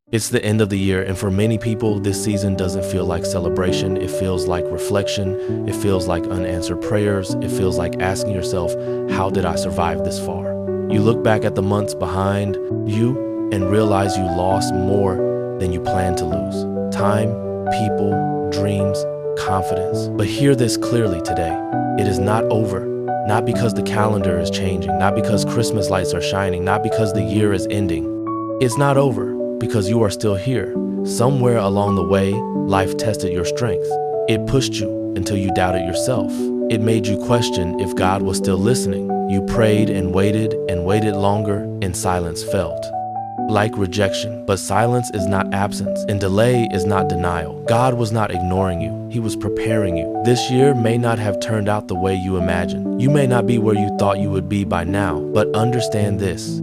It's the end of the year, and for many people, this season doesn't feel like celebration. It feels like reflection. It feels like unanswered prayers. It feels like asking yourself, how did I survive this far? You look back at the months behind you and realize you lost more than you planned to lose. Time, people, dreams, confidence. But hear this clearly today. It is not over. Not because the calendar is changing, not because Christmas lights are shining, not because the year is ending. It's not over because you are still here. Somewhere along the way, life tested your strength. It pushed you until you doubted yourself. It made you question if God was still listening. You prayed and waited longer, and silence felt like rejection. But silence is not absence, and delay is not denial. God was not ignoring you. He was preparing you. This year may not have turned out the way you imagined. You may not be where you thought you would be by now, but understand this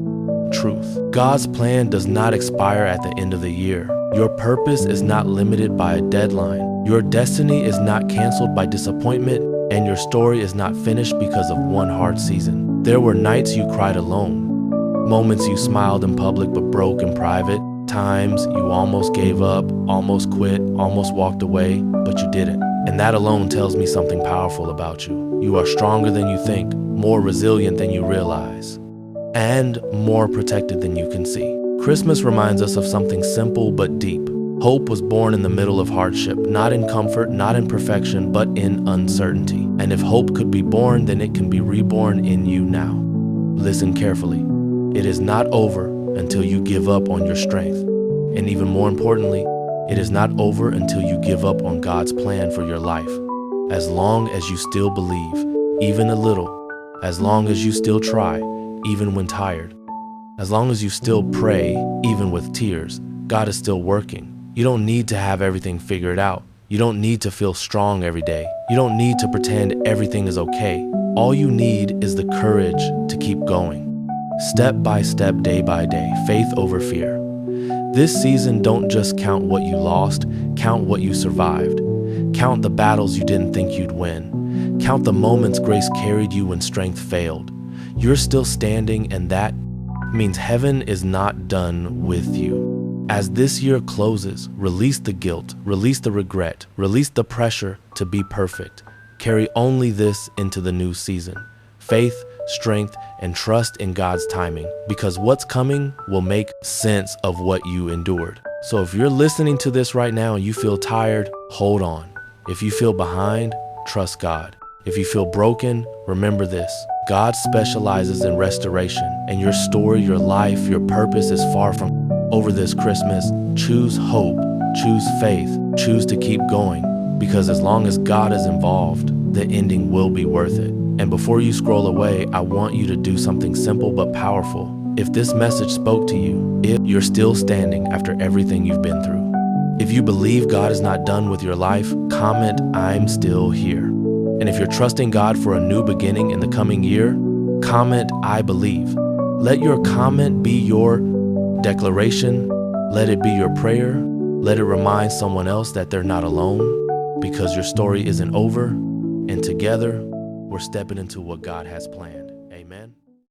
truth. God's plan does not expire at the end of the year. Your purpose is not limited by a deadline. Your destiny is not canceled by disappointment, and your story is not finished because of one hard season. There were nights you cried alone, moments you smiled in public but broke in private, times you almost gave up, almost quit, almost walked away, but you didn't. And that alone tells me something powerful about you. You are stronger than you think, more resilient than you realize, and more protected than you can see. Christmas reminds us of something simple but deep. Hope was born in the middle of hardship, not in comfort, not in perfection, but in uncertainty. And if hope could be born, then it can be reborn in you now. Listen carefully. It is not over until you give up on your strength. And even more importantly, it is not over until you give up on God's plan for your life. As long as you still believe, even a little, as long as you still try, even when tired, as long as you still pray, even with tears, God is still working. You don't need to have everything figured out. You don't need to feel strong every day. You don't need to pretend everything is okay. All you need is the courage to keep going. Step by step, day by day, faith over fear. This season, don't just count what you lost, count what you survived. Count the battles you didn't think you'd win. Count the moments grace carried you when strength failed. You're still standing, and that means heaven is not done with you. As this year closes, release the guilt, release the regret, release the pressure to be perfect. Carry only this into the new season. Faith, strength, and trust in God's timing, because what's coming will make sense of what you endured. So if you're listening to this right now and you feel tired, hold on. If you feel behind, trust God. If you feel broken, remember this. God specializes in restoration, and your story, your life, your purpose is far from over. This Christmas. Choose hope, choose faith, choose to keep going, because as long as God is involved, the ending will be worth it. And before you scroll away, I want you to do something simple but powerful. If this message spoke to you, if you're still standing after everything you've been through, if you believe God is not done with your life, comment, "I'm still here." And if you're trusting God for a new beginning in the coming year, comment, "I believe." Let your comment be your declaration. Let it be your prayer. Let it remind someone else that they're not alone, because your story isn't over, and together we're stepping into what God has planned.